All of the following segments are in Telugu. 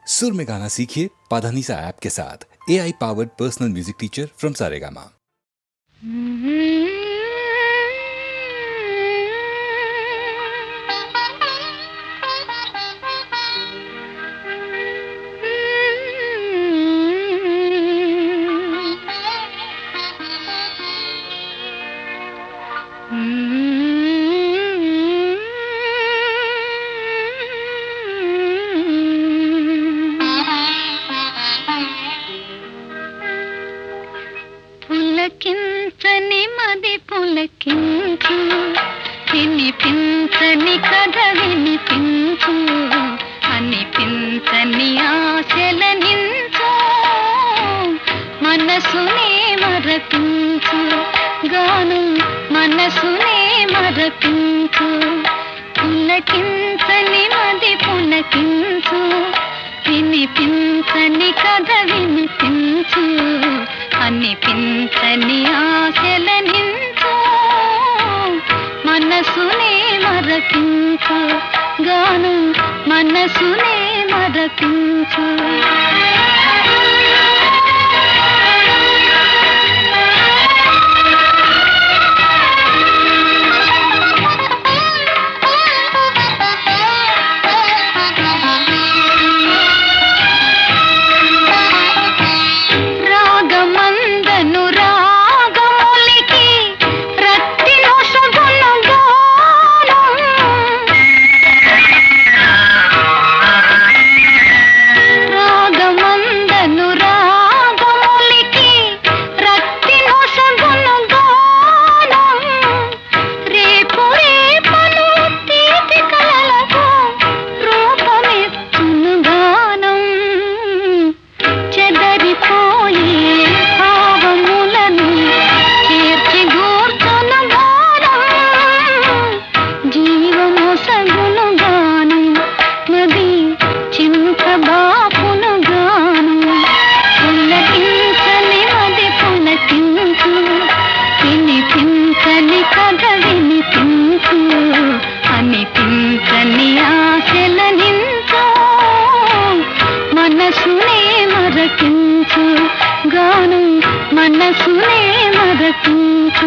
सुर में गाना सीखिए पाधानीसा ऐप के साथ। AI powered personal music teacher from Saregama. పులకించని మది పులకించు, వినిపించని కథ వినిపించు, అనిపించని ఆశలనించు, మనసునే మరపించు, గాను మనసునే మరపించు. పులకించని మది పులకించు, వినిపించని కథ వినిపించు, అనిపించని ఆశలనించు, మనసునే మరపించు, గాను మనసునే మరపించు. గాను మనసునే మరపించు.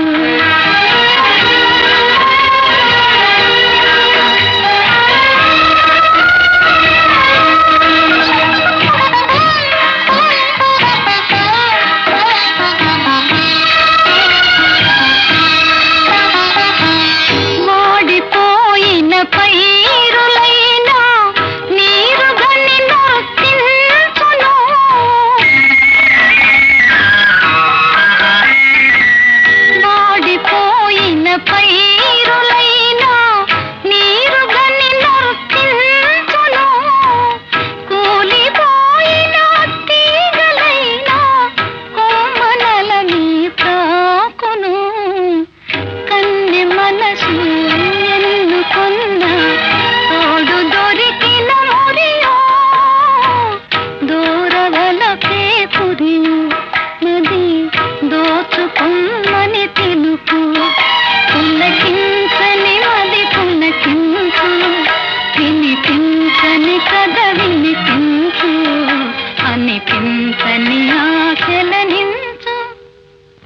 అనిపించని ఆశలనించు,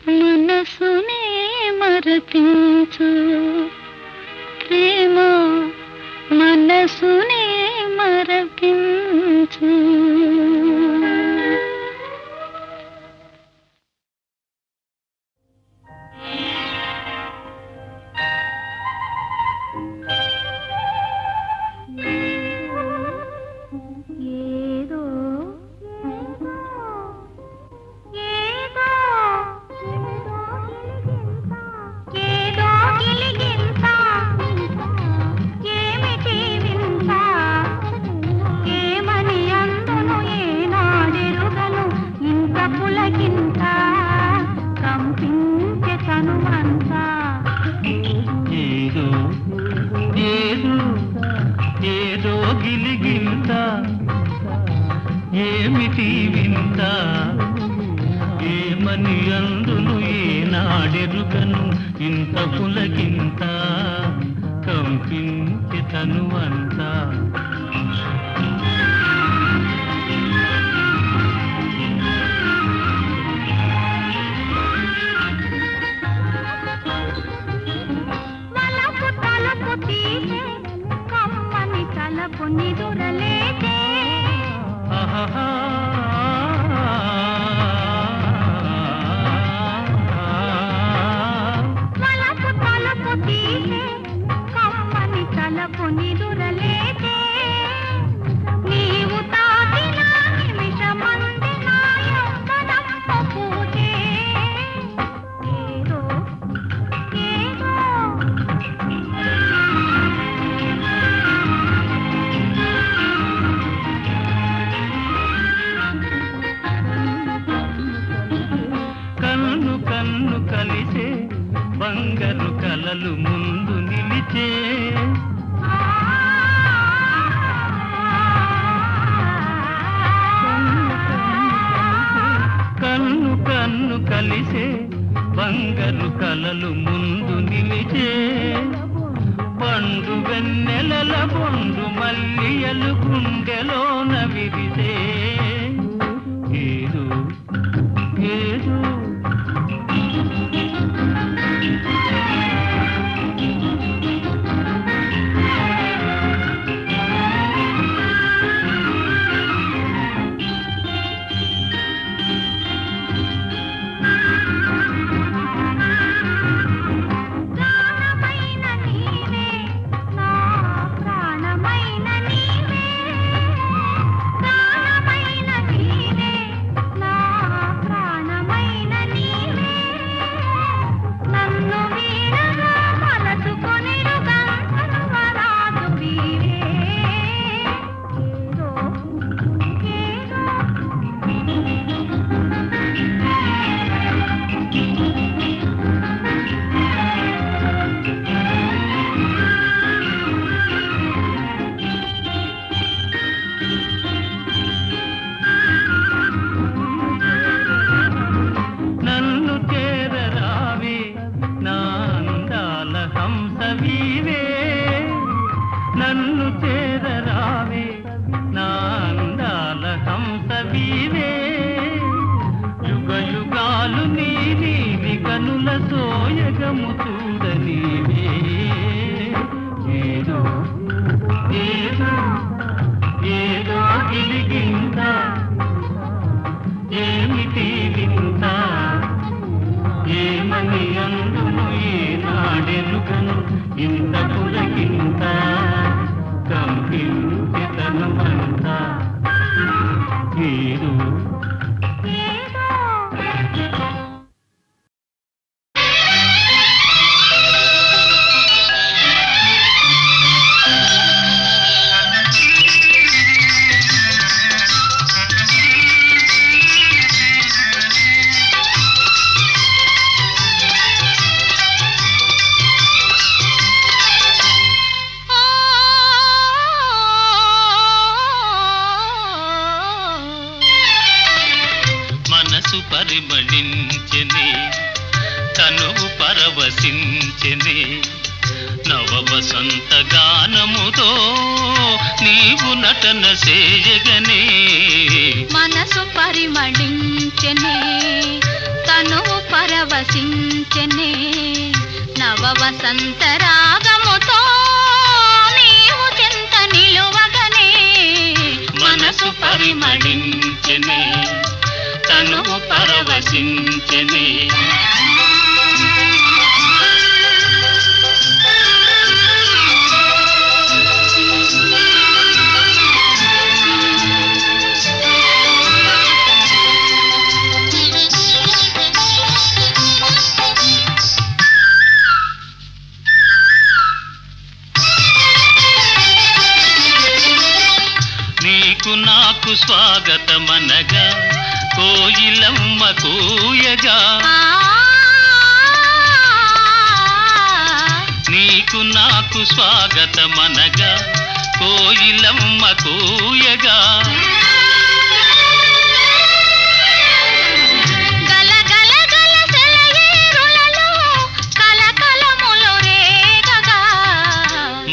మనసునే మరపించు. ప్రేమ మనసునే మరపించు. ఏమిటి వింత ఏమని అందును ఏనాడెరుగను ఇంత పులకింత కంపించి తనువంతా కలలు ముందు నిలిచే కన్ను కన్ను కలిసే బంగారు కలలు ముందు నిలిచే పండు వెన్నెలల పొండు మల్లియలు గుండెలోన విరిసే ఏదో ఏదో నన్ను చేరరావే నాందాల హంసవీవే యుగ యుగాలు నీవి కనుల సోయగము చూడనీవే ఏదో ఏదో ఏదో గిలిగింత ఏమిటి వింత ఏమని అందును ఏనాడెరుగను ఇంత పులకింత కంపించితనమంతా ఏదో పరిమళించెనే తనువు పరవశించెనే నవ వసంత గానముతో నీవు నటన చేయగనే మనసు పరిమళించెనే తనువు పరవశించెనే నవ వసంత రాగముతో నీవు చెంత నిలువగనే మనసు పరిమళించెనే తనువు పరవశించెనే నీకు నాకు స్వాగతమనగా కోయిలమ్మ కూయగా నీకు నాకు స్వాగతమనగా కోయిలమ్మ కూయగా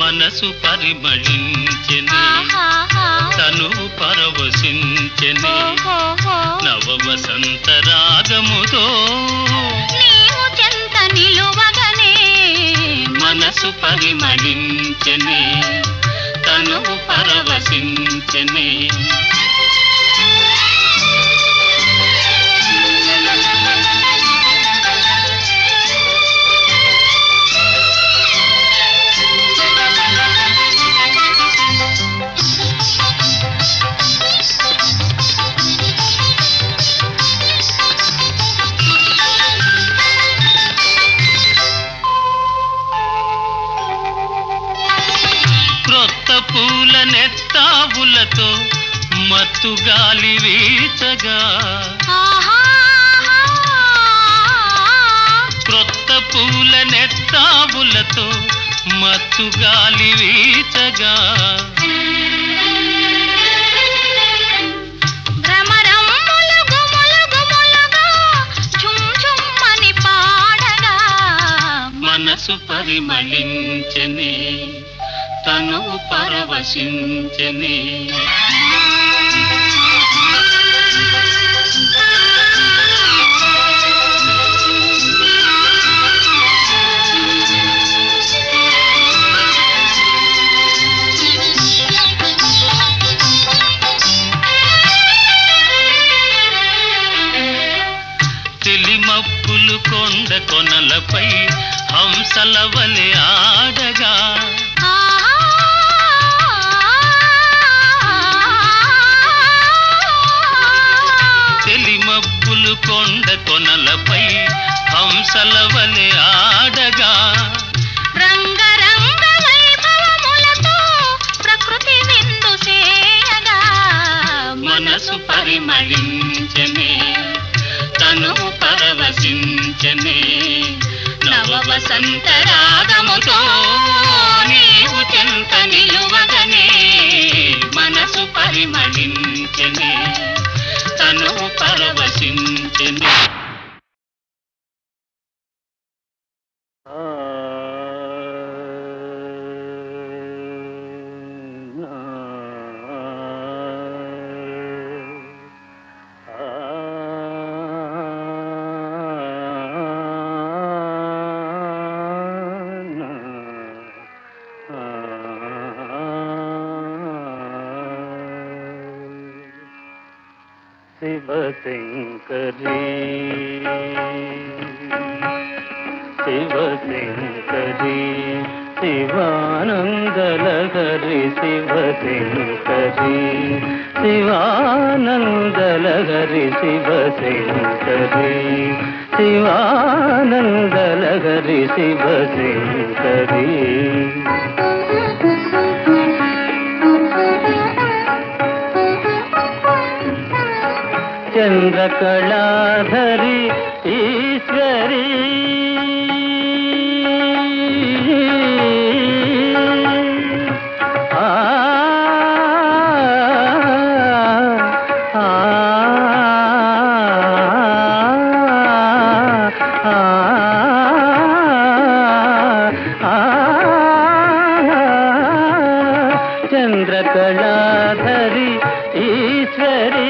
మనసు పరిమళించెనే తనువు పరవశించెనే నవ వసంత రాగముతో నీవు చెంత నిలువగనే మనసు పరిమళించెనే తనువు పరవశించెనే క్రొత్త పూల నెత్తావులతో మత్తు గాలి వీచగా క్రొత్త పూల నెత్తావులతో మత్తు గాలి వీచగా భ్రమరమ్ములుగు ములుగుములుగా ఝుమ్ ఝుమ్మని పాడగా మనసు పరిమళించని తను పరవశించని తెలిమప్పులు కొండ కొనలపై హంసల వలె ఆడగా తెలిమప్పులు కొండ కొనలపై హంసల వలె ఆడగా రంగరంగ వైభవములతో ప్రకృతి విందు చేయగా మనసు పరిమళించనే తను పరవశించనే నవ వసంత రాగముతో నీవు చెంత నిలువగనే మనసు పరిమళించనే తను పరవశించనే శివశంకరీ శివశంకరీ శివానందలహరి శివశంకరీ శివానందలహరి శివశంకరీ శివానందలహరి శివశంకరీ చంద్రకళాధరి ఈశ్వరీ చంద్రకళాధరి ఈశ్వరీ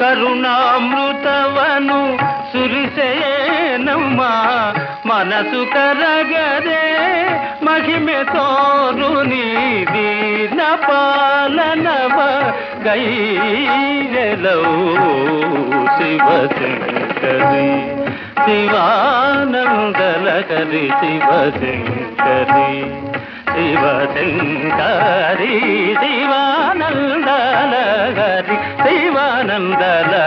కరుణామృతవను సురిసేనమ్మా మనసు కరగదే మహిమె తోరుని దీన పాలనవ గైరలో శివశంకరి శివానందలహరి శివశంకరి శివశంకరి శివానందలహరి శివానందలహరి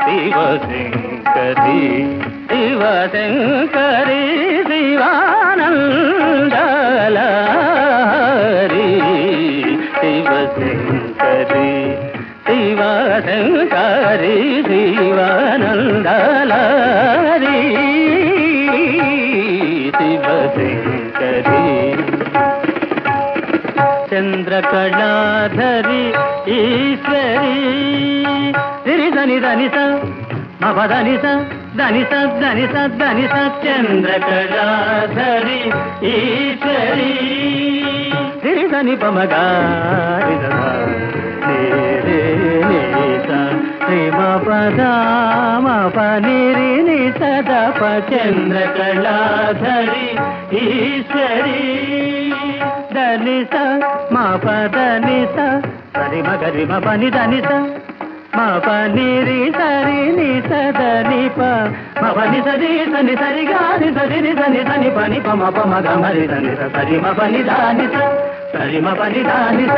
శివశంకరి శివశంకరి శివానందలహరి శివశంకరి శివశంకరి శివానందలహరి శివశంకరి చంద్రకళాధరి ఈశ్వరీ ధని ధని ధనిస మపధనిస ధనిస ధనిస ధనిస చంద్రకళాధరి ఈశ్వరీ ధని ధని పమగారి శ్రీమపదామపనిరిని సదప చంద్రకళాధరి ఈశ్వరీ ధనిస మపధనిస సరిమ గరిమ పని ధనిస మపనిరి సరిని సదనిప మపని సరి సని సరిగాని సరిని సని సని పని పమ పమ గమరి ధనిస సరిమ పని ధానిస సరిమ పని ధానిస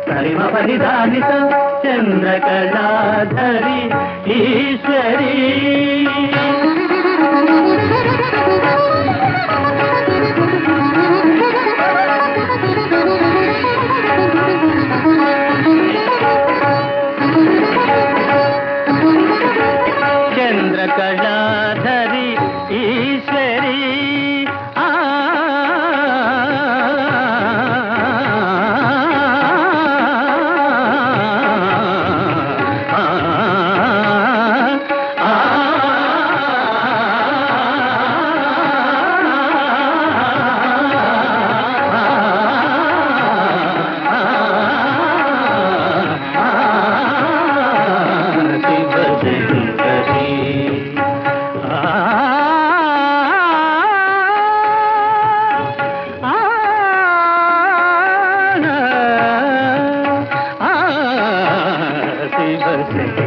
సరిమ పని ధానిస చంద్రకళాధరి ఈశ్వరీ చంద్రకళాధరి శ్రీకరి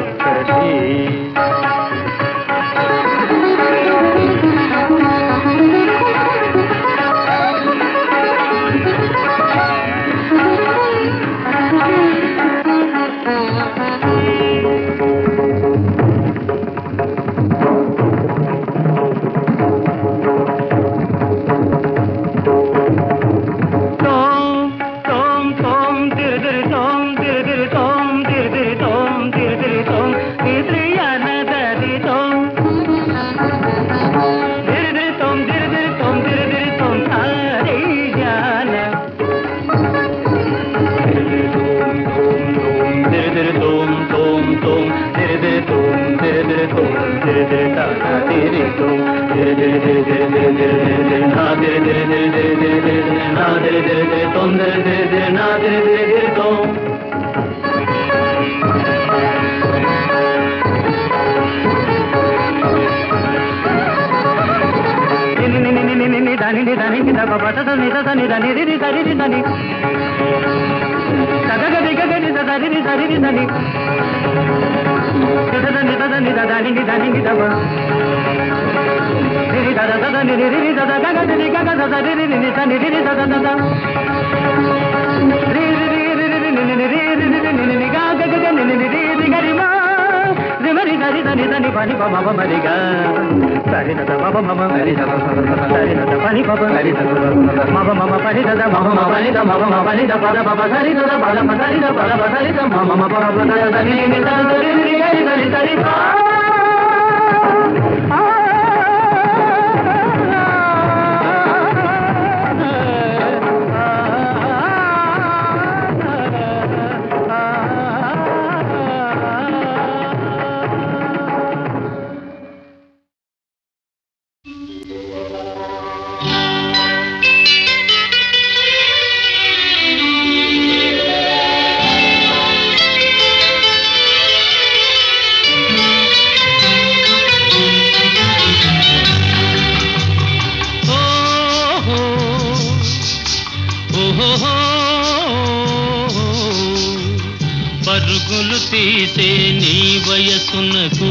పరుగులు తీసే నీ వయసునకు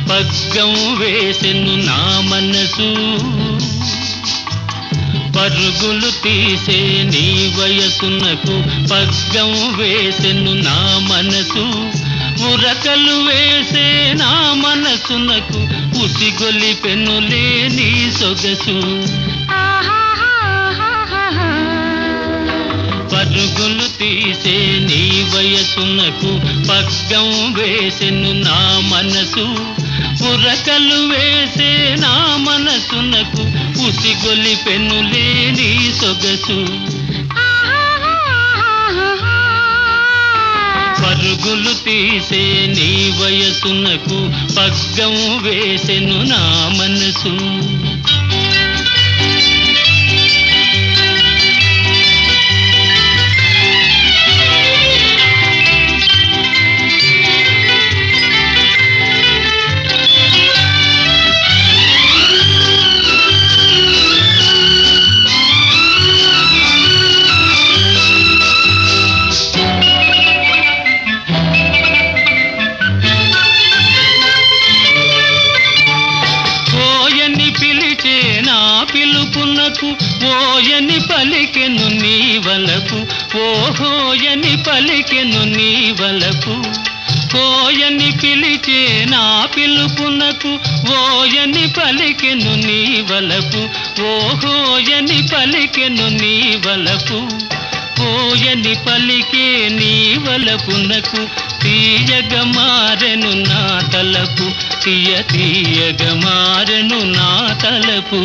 పగ్గం వేసెను నా మనసు పరుగులు తీసే నీ వయసునకు పగ్గం వేసెను నా మనసు ఉరకలు వేసే నా మనసునకు ఉసిగొలిపెనులే నీ సొగసు పరుగులు తీసే నీ వయసునకు పగ్గం వేసెను నా మనసు ఉరకలు వేసే నా మనసునకు ఉసిగొలిపెనులే నీ సొగసు పరుగులు తీసే నీ వయసునకు పగ్గం వేసెను నా మనసు పిలుపునకు ఓయని పలికెను నీ వలపు ఓహోయని పలికెను నీ వలపు ఓయని పిలిచే నా పిలుపునకు ఓయని పలికెను నీ వలపు ఓహోయని పలికెను నీ వలపు ఓయని పలికే నీ వలపునకు తీయగ మారెను నా తలపు తీయ తీయగ మారెను నా తలపు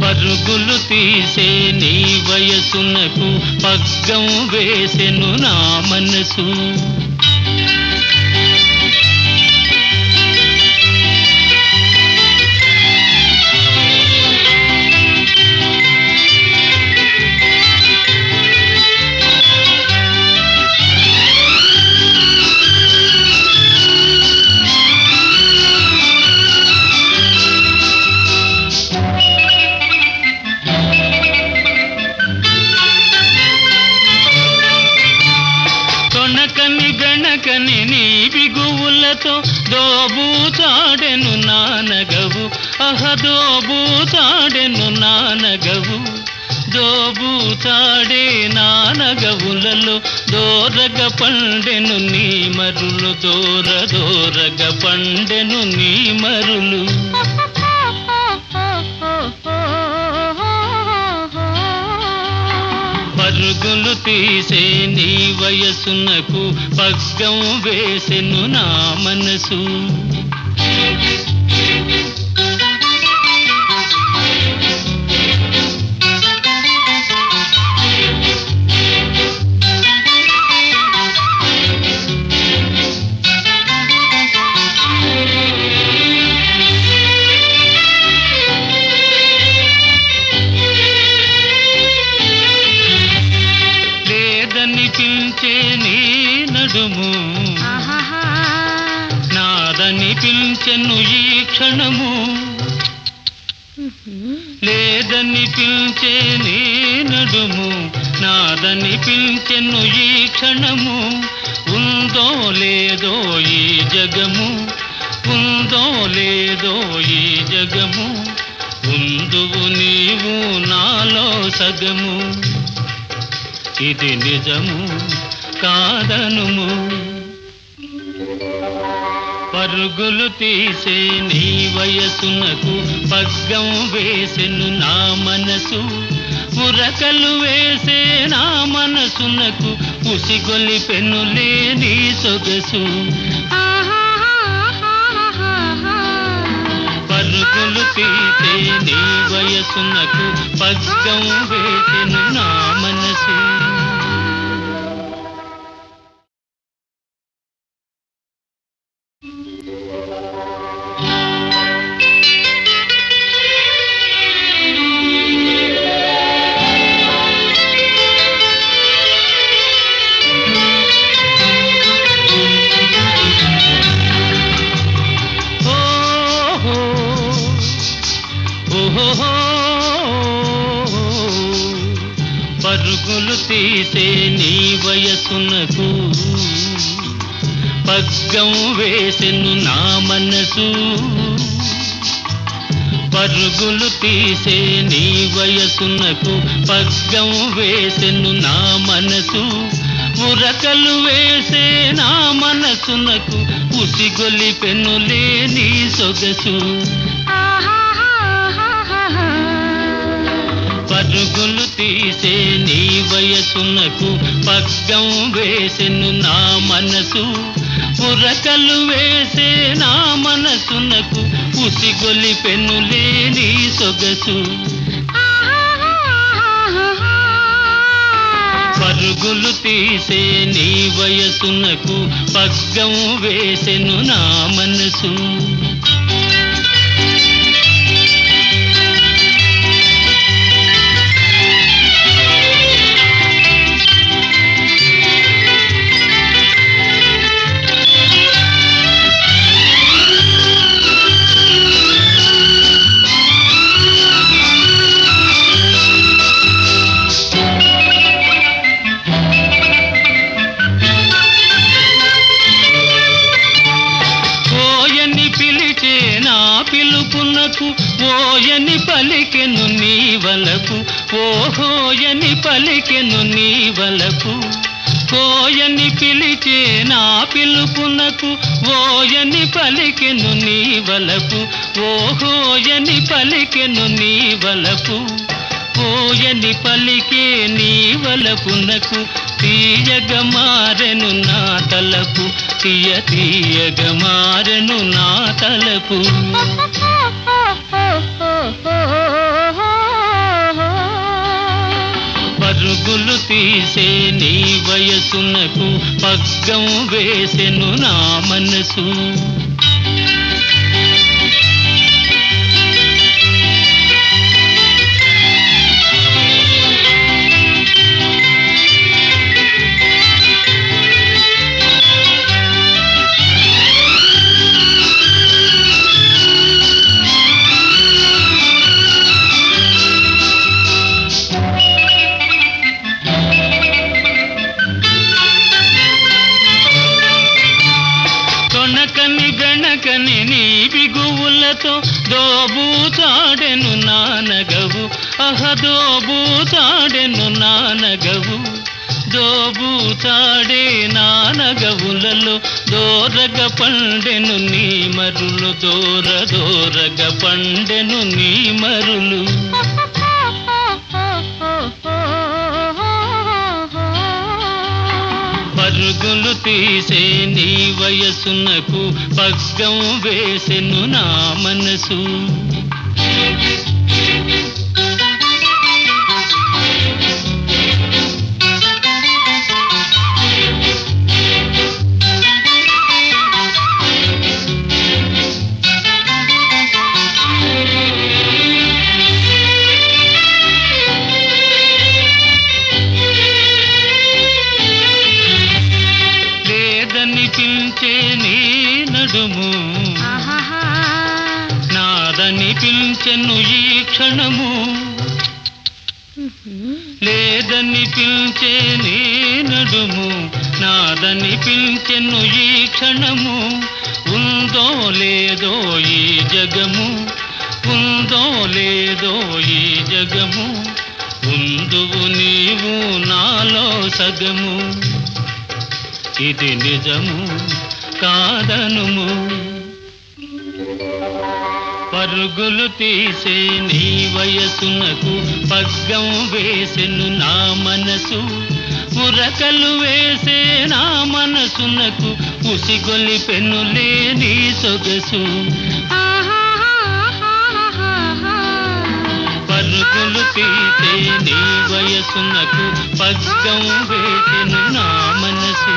పరుగులు తీసే నీ వయసునకు పగ్గం వేసెను నా మనసు దొరకని నీ బిగువులతో దోబూచాడెను నానగవు దోబూచాడెను నానగవు దోబూచాడే నానగవులలో దోరగ పండెను నీ మరులు దోరగ పండెను నీ మరులు పరుగులు తీసే నీ వయసునకు పగ్గం వేసెను నా మనసు పిలిచే నీ నడుము నాదని పిలిచెను ఈ క్షణము లేదని పిలిచే నీ నడుము నాదని పిలిచెను ఈ క్షణము ఉందో లేదో ఈ జగము ఉందో లేదో ఈ జగము ఉందువు నీవు నాలో సగము ఇది నిజము కాదనుము పరుగులు తీసే నీ వయసునకు పగ్గం వేసెను నా మనసు ఉరకలు వేసే నా మనసునకు ఉసిగొలిపెనులే నీ సొగసు పరుగులు తీసే నీ వయసునకు పగ్గం వేసెను నా మనసు పరుగులు తీసే నీ వయసునకు పగ్గం వేసెను నా మనసు పరుగులు తీసే నీ వయసునకు పగ్గం వేసెను నా మనసు ఉరకలు వేసే నా మనసునకు ఉసిగొలిపెనులే నీ సొగసు పరుగులు తీసే నీ వయసునకు పగ్గం వేసెను నా మనసు ఉరకలు వేసే నా మనసునకు ఉసిగొలిపెనులే నీ సొగసు పరుగులు తీసే నీ వయసునకు పగ్గం వేసెను నా మనసు పిలుపునకు ఓయని పలికెను నీ వలపు ఓహోయని పలికెను నీ వలపు కోయని పిలిచే నా పిలుపునకు ఓయని పలికెను నీ వలపు ఓహోయని పలికెను నీ వలపు ఓయని పలికే నీ వలపునకు తీయగ మారెను నా తలపు తీయగ మారెను నా తలపు పరుగులు తీసే నీ వయసునకు పగ్గం వేసెను నా మనసు కళ్ళతో దోబూచాడెను నానగవు దోబూచాడెను నానగవు దోబూచాడే నానగవులలో దోరగ పండెను నీ మరులు దోరగ పండెను నీ మరులు పరుగులు తీసే నీ వయసునకు పగ్గం వేసెను నా మనసు పిలిచే నీ నడుము నాదని పిలిచెను ఈ క్షణము లేదని పిలిచే నీ నడుము నాదని పిలిచెను ఈ క్షణము ఉందో లేదో ఈ జగము ఉందో లేదో ఈ జగము ఉందువు నీవు నాలో సగము ఇది నిజము కాదనుము పరుగులు తీసే నీ వయసునకు పగ్గం వేసెను నా మనసు ఉరకలు వేసే నా మనసునకు ఉసిగొలిపెనులే నీ సొగసు పరుగులు తీసే నీ వయసునకు పగ్గం వేసెను నా మనసు